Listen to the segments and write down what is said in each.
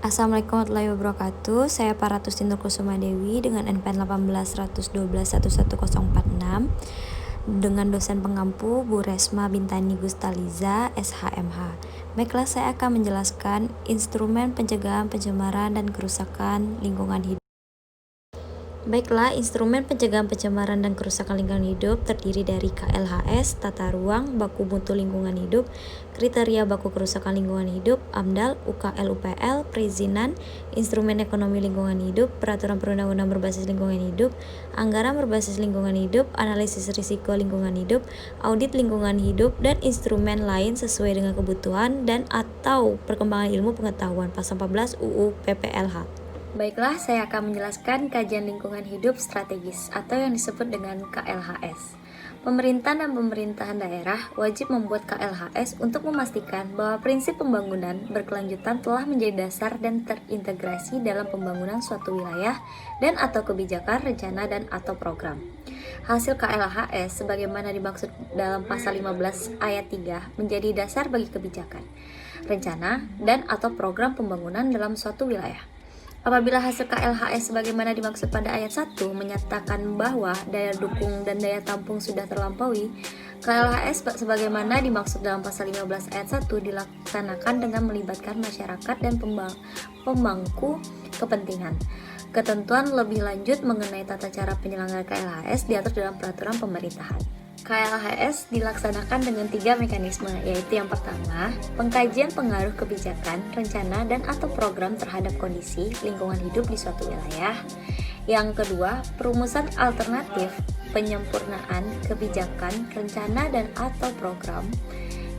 Assalamualaikum warahmatullahi wabarakatuh. Saya Paratustin Kusuma Dewi dengan NPM 18.112.11046 dengan dosen pengampu Bu Resma Bintani Gustaliza, SHMH. Baiklah, saya akan menjelaskan instrumen pencegahan pencemaran dan kerusakan lingkungan hidup. Instrumen pencegahan pencemaran dan kerusakan lingkungan hidup terdiri dari KLHS, tata ruang, baku mutu lingkungan hidup, kriteria baku kerusakan lingkungan hidup, AMDAL, UKL UPL, perizinan, instrumen ekonomi lingkungan hidup, peraturan perundang-undang berbasis lingkungan hidup, anggaran berbasis lingkungan hidup, analisis risiko lingkungan hidup, audit lingkungan hidup, dan instrumen lain sesuai dengan kebutuhan dan atau perkembangan ilmu pengetahuan pasal 14 UU PPLH. Baiklah, saya akan menjelaskan kajian lingkungan hidup strategis atau yang disebut dengan KLHS. Pemerintah dan pemerintahan daerah wajib membuat KLHS untuk memastikan bahwa prinsip pembangunan berkelanjutan telah menjadi dasar dan terintegrasi dalam pembangunan suatu wilayah dan atau kebijakan, rencana, dan atau program. Hasil KLHS sebagaimana dimaksud dalam pasal 15 ayat 3 menjadi dasar bagi kebijakan, rencana, dan atau program pembangunan dalam suatu wilayah. Apabila hasil KLHS sebagaimana dimaksud pada ayat 1 menyatakan bahwa daya dukung dan daya tampung sudah terlampaui, KLHS sebagaimana dimaksud dalam pasal 15 ayat 1 dilaksanakan dengan melibatkan masyarakat dan pemangku kepentingan. Ketentuan lebih lanjut mengenai tata cara penyelenggaraan KLHS diatur dalam peraturan pemerintahan. KLHS dilaksanakan dengan 3 mekanisme, yaitu yang pertama, pengkajian pengaruh kebijakan, rencana, dan atau program terhadap kondisi lingkungan hidup di suatu wilayah. Yang kedua, perumusan alternatif penyempurnaan kebijakan, rencana, dan atau program.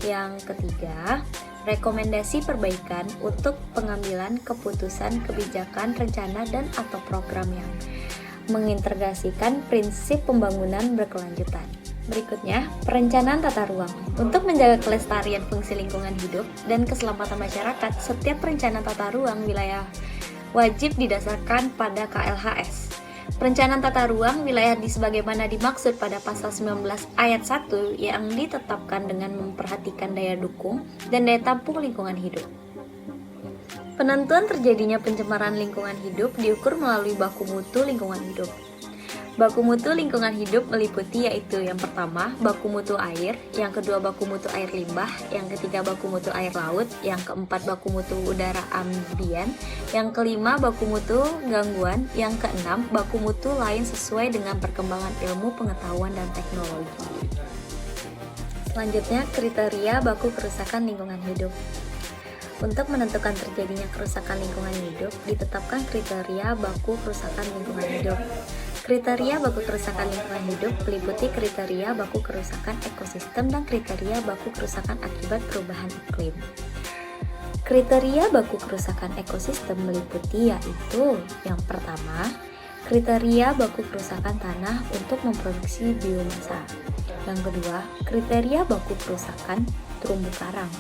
Yang ketiga, rekomendasi perbaikan untuk pengambilan keputusan kebijakan, rencana, dan atau program yang mengintegrasikan prinsip pembangunan berkelanjutan. Berikutnya, perencanaan tata ruang. Untuk menjaga kelestarian fungsi lingkungan hidup dan keselamatan masyarakat, setiap perencanaan tata ruang wilayah wajib didasarkan pada KLHS. Perencanaan tata ruang wilayah sebagaimana dimaksud pada pasal 19 ayat 1 yang ditetapkan dengan memperhatikan daya dukung dan daya tampung lingkungan hidup. Penentuan terjadinya pencemaran lingkungan hidup diukur melalui baku mutu lingkungan hidup. Baku mutu lingkungan hidup meliputi yaitu yang pertama, baku mutu air, yang kedua baku mutu air limbah, yang ketiga baku mutu air laut, yang keempat baku mutu udara ambien, yang kelima baku mutu gangguan, yang keenam baku mutu lain sesuai dengan perkembangan ilmu pengetahuan dan teknologi. Selanjutnya, kriteria baku kerusakan lingkungan hidup. Untuk menentukan terjadinya kerusakan lingkungan hidup, ditetapkan kriteria baku kerusakan lingkungan hidup. Kriteria baku kerusakan lingkungan hidup meliputi kriteria baku kerusakan ekosistem dan kriteria baku kerusakan akibat perubahan iklim. Kriteria baku kerusakan ekosistem meliputi yaitu yang pertama, kriteria baku kerusakan tanah untuk memproduksi biomasa. Yang kedua, kriteria baku kerusakan terumbu karang.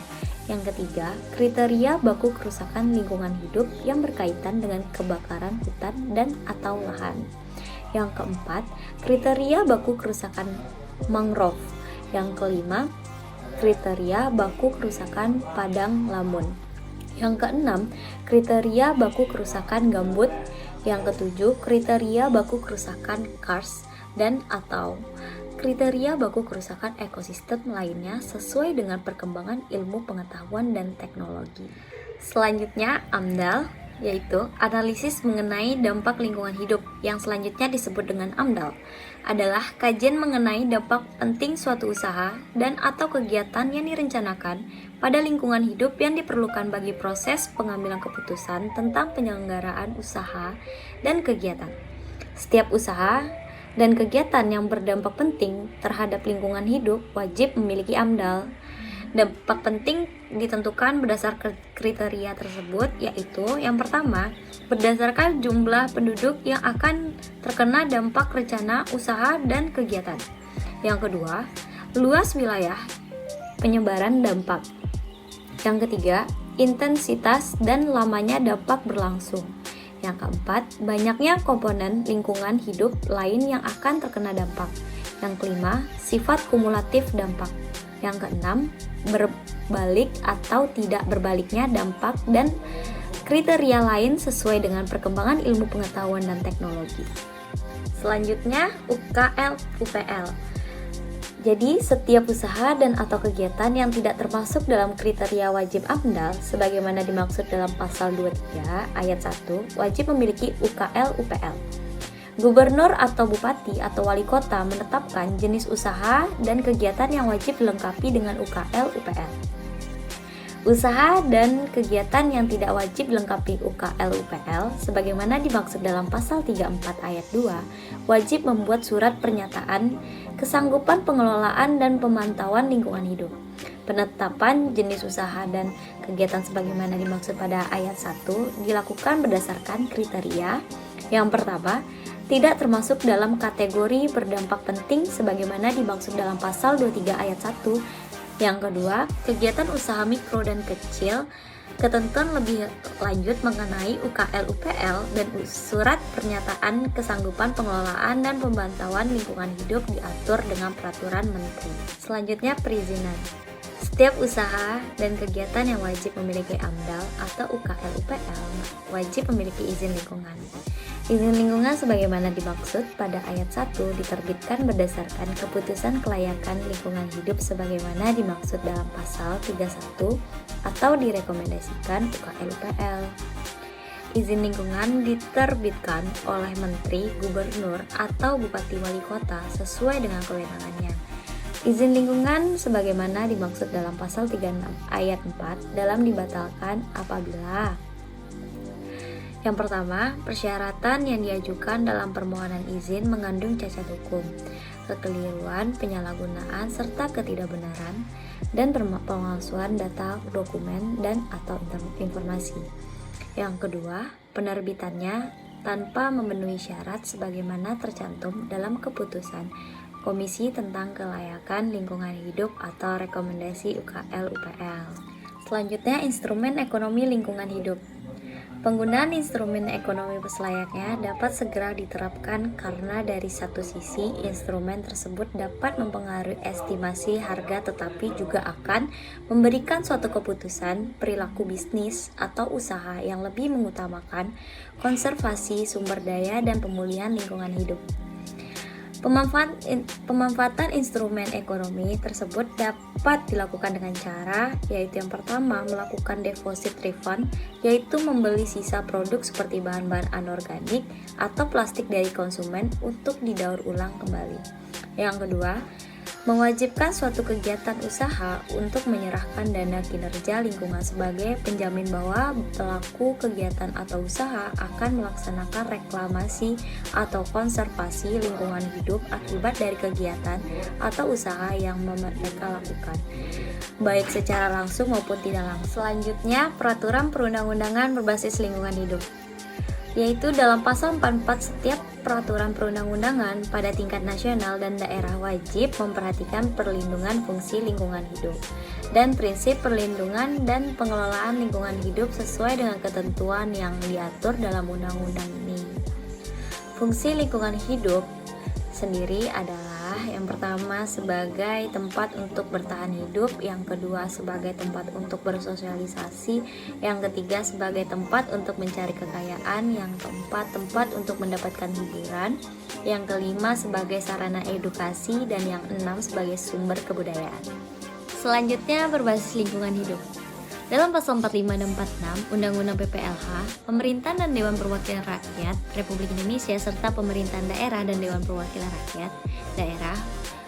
Yang ketiga, kriteria baku kerusakan lingkungan hidup yang berkaitan dengan kebakaran hutan dan atau lahan. Yang keempat, kriteria baku kerusakan mangrove. Yang kelima, kriteria baku kerusakan padang lamun. Yang keenam, kriteria baku kerusakan gambut. Yang ketujuh, kriteria baku kerusakan karst dan atau kriteria baku kerusakan ekosistem lainnya sesuai dengan perkembangan ilmu pengetahuan dan teknologi. Selanjutnya, AMDAL, yaitu analisis mengenai dampak lingkungan hidup, yang selanjutnya disebut dengan AMDAL, adalah kajian mengenai dampak penting suatu usaha dan atau kegiatan yang direncanakan pada lingkungan hidup yang diperlukan bagi proses pengambilan keputusan tentang penyelenggaraan usaha dan kegiatan. Setiap usaha dan kegiatan yang berdampak penting terhadap lingkungan hidup wajib memiliki AMDAL. Dampak penting ditentukan berdasarkan kriteria tersebut, yaitu yang pertama, berdasarkan jumlah penduduk yang akan terkena dampak rencana usaha dan kegiatan. Yang kedua, luas wilayah penyebaran dampak. Yang ketiga, intensitas dan lamanya dampak berlangsung. Yang keempat, banyaknya komponen lingkungan hidup lain yang akan terkena dampak. Yang kelima, sifat kumulatif dampak. Yang keenam, berbalik atau tidak berbaliknya dampak dan kriteria lain sesuai dengan perkembangan ilmu pengetahuan dan teknologi. Selanjutnya, UKL UPL. Jadi, setiap usaha dan atau kegiatan yang tidak termasuk dalam kriteria wajib AMDAL sebagaimana dimaksud dalam pasal 23 ayat 1 wajib memiliki UKL UPL. Gubernur atau bupati atau wali kota menetapkan jenis usaha dan kegiatan yang wajib dilengkapi dengan UKL UPL. Usaha dan kegiatan yang tidak wajib dilengkapi UKL UPL sebagaimana dimaksud dalam pasal 34 ayat 2 wajib membuat surat pernyataan kesanggupan pengelolaan dan pemantauan lingkungan hidup. Penetapan jenis usaha dan kegiatan sebagaimana dimaksud pada ayat 1 dilakukan berdasarkan kriteria. Yang pertama, tidak termasuk dalam kategori berdampak penting sebagaimana dimaksud dalam pasal 23 ayat 1. Yang kedua, kegiatan usaha mikro dan kecil. Ketentuan lebih lanjut mengenai UKL UPL dan surat pernyataan kesanggupan pengelolaan dan pemantauan lingkungan hidup diatur dengan peraturan menteri. Selanjutnya, perizinan. Setiap usaha dan kegiatan yang wajib memiliki AMDAL atau UKL UPL wajib memiliki izin lingkungan. Izin lingkungan sebagaimana dimaksud pada ayat 1 diterbitkan berdasarkan keputusan kelayakan lingkungan hidup sebagaimana dimaksud dalam pasal 31 atau direkomendasikan UKL UPL. Izin lingkungan diterbitkan oleh menteri, gubernur, atau bupati wali kota sesuai dengan kewenangannya. Izin lingkungan sebagaimana dimaksud dalam pasal 36 ayat 4 dalam dibatalkan apabila: yang pertama, persyaratan yang diajukan dalam permohonan izin mengandung cacat hukum, kekeliruan, penyalahgunaan, serta ketidakbenaran, dan pemalsuan data, dokumen, dan atau informasi. Yang kedua, penerbitannya tanpa memenuhi syarat sebagaimana tercantum dalam keputusan Komisi tentang Kelayakan Lingkungan Hidup atau rekomendasi UKL UPL. Selanjutnya, instrumen ekonomi lingkungan hidup. Penggunaan instrumen ekonomi selayaknya dapat segera diterapkan karena dari satu sisi instrumen tersebut dapat mempengaruhi estimasi harga tetapi juga akan memberikan suatu keputusan perilaku bisnis atau usaha yang lebih mengutamakan konservasi sumber daya dan pemulihan lingkungan hidup. Pemanfaatan instrumen ekonomi tersebut dapat dilakukan dengan cara, yaitu yang pertama melakukan deposit refund, yaitu membeli sisa produk seperti bahan-bahan anorganik atau plastik dari konsumen untuk didaur ulang kembali. Yang kedua, mewajibkan suatu kegiatan usaha untuk menyerahkan dana kinerja lingkungan sebagai penjamin bahwa pelaku kegiatan atau usaha akan melaksanakan reklamasi atau konservasi lingkungan hidup akibat dari kegiatan atau usaha yang mereka lakukan, baik secara langsung maupun tidak langsung. Selanjutnya, peraturan perundang-undangan berbasis lingkungan hidup, yaitu dalam pasal 44 setiap peraturan perundang-undangan pada tingkat nasional dan daerah wajib memperhatikan perlindungan fungsi lingkungan hidup dan prinsip perlindungan dan pengelolaan lingkungan hidup sesuai dengan ketentuan yang diatur dalam undang-undang ini. Fungsi lingkungan hidup sendiri adalah yang pertama sebagai tempat untuk bertahan hidup, yang kedua sebagai tempat untuk bersosialisasi, yang ketiga sebagai tempat untuk mencari kekayaan, yang keempat tempat untuk mendapatkan hiburan, yang kelima sebagai sarana edukasi, dan yang enam sebagai sumber kebudayaan. Selanjutnya, berbasis lingkungan hidup. Dalam pasal 45 dan 46 Undang-Undang PPLH, pemerintah dan Dewan Perwakilan Rakyat Republik Indonesia serta pemerintahan daerah dan Dewan Perwakilan Rakyat daerah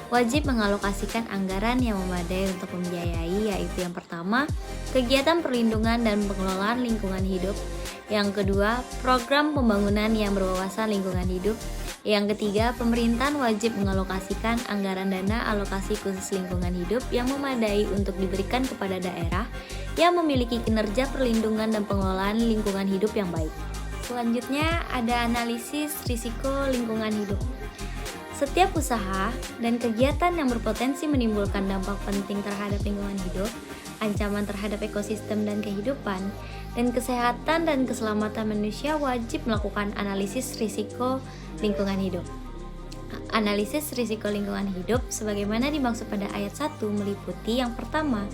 wajib mengalokasikan anggaran yang memadai untuk membiayai, yaitu yang pertama, kegiatan perlindungan dan pengelolaan lingkungan hidup, yang kedua, program pembangunan yang berwawasan lingkungan hidup, yang ketiga, pemerintahan wajib mengalokasikan anggaran dana alokasi khusus lingkungan hidup yang memadai untuk diberikan kepada daerah yang memiliki kinerja perlindungan dan pengelolaan lingkungan hidup yang baik. Selanjutnya ada analisis risiko lingkungan hidup. Setiap usaha dan kegiatan yang berpotensi menimbulkan dampak penting terhadap lingkungan hidup, ancaman terhadap ekosistem dan kehidupan, dan kesehatan dan keselamatan manusia wajib melakukan analisis risiko lingkungan hidup. Analisis risiko lingkungan hidup sebagaimana dimaksud pada ayat 1 meliputi yang pertama,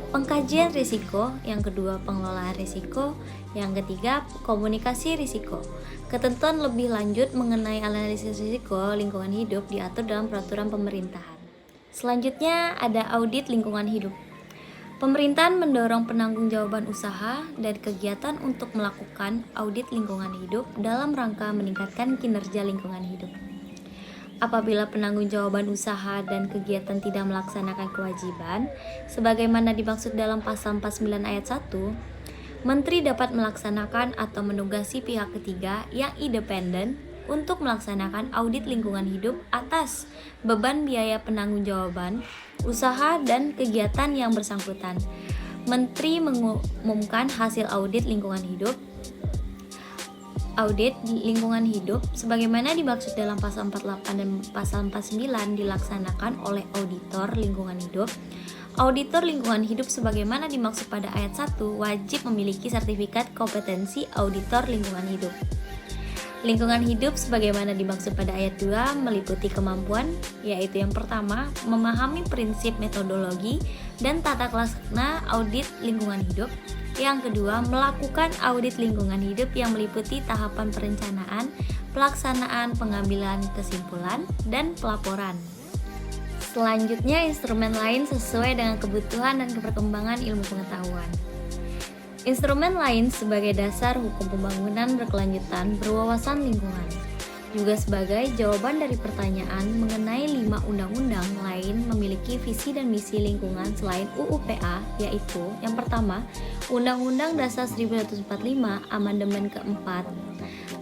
pengkajian risiko, yang kedua pengelolaan risiko, yang ketiga komunikasi risiko. Ketentuan lebih lanjut mengenai analisis risiko lingkungan hidup diatur dalam peraturan pemerintahan. Selanjutnya ada audit lingkungan hidup. Pemerintahan mendorong penanggung-jawaban usaha dan kegiatan untuk melakukan audit lingkungan hidup dalam rangka meningkatkan kinerja lingkungan hidup. Apabila penanggung-jawaban usaha dan kegiatan tidak melaksanakan kewajiban, sebagaimana dimaksud dalam pasal 49 ayat 1, Menteri dapat melaksanakan atau menugasi pihak ketiga yang independen untuk melaksanakan audit lingkungan hidup atas beban biaya penanggung-jawaban usaha dan kegiatan yang bersangkutan. Menteri mengumumkan hasil audit lingkungan hidup sebagaimana dimaksud dalam pasal 48 dan pasal 49 dilaksanakan oleh auditor lingkungan hidup. Auditor lingkungan hidup sebagaimana dimaksud pada ayat 1 wajib memiliki sertifikat kompetensi auditor lingkungan hidup. Lingkungan hidup sebagaimana dimaksud pada ayat 2 meliputi kemampuan, yaitu yang pertama, memahami prinsip metodologi dan tata laksana audit lingkungan hidup. Yang kedua, melakukan audit lingkungan hidup yang meliputi tahapan perencanaan, pelaksanaan, pengambilan kesimpulan, dan pelaporan. Selanjutnya, instrumen lain sesuai dengan kebutuhan dan perkembangan ilmu pengetahuan. Instrumen lain sebagai dasar hukum pembangunan berkelanjutan berwawasan lingkungan, juga sebagai jawaban dari pertanyaan mengenai 5 undang-undang lain memiliki visi dan misi lingkungan selain UU-PA, yaitu yang pertama, Undang-Undang Dasar 1945 Amandemen keempat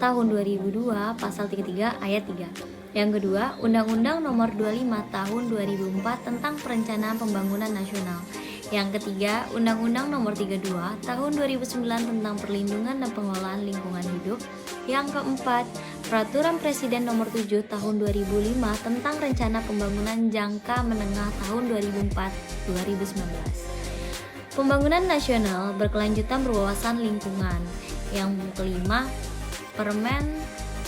tahun 2002 pasal 33 ayat 3. Yang kedua, Undang-Undang Nomor 25 Tahun 2004 tentang Perencanaan Pembangunan Nasional. Yang ketiga, Undang-Undang Nomor 32 Tahun 2009 tentang Perlindungan dan Pengelolaan Lingkungan Hidup. Yang keempat, Peraturan Presiden Nomor 7 Tahun 2005 tentang Rencana Pembangunan Jangka Menengah tahun 2004-2019. Pembangunan nasional berkelanjutan berwawasan lingkungan. Yang kelima, Permen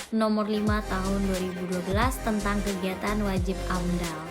Nomor 5 Tahun 2012 tentang Kegiatan Wajib AMDAL.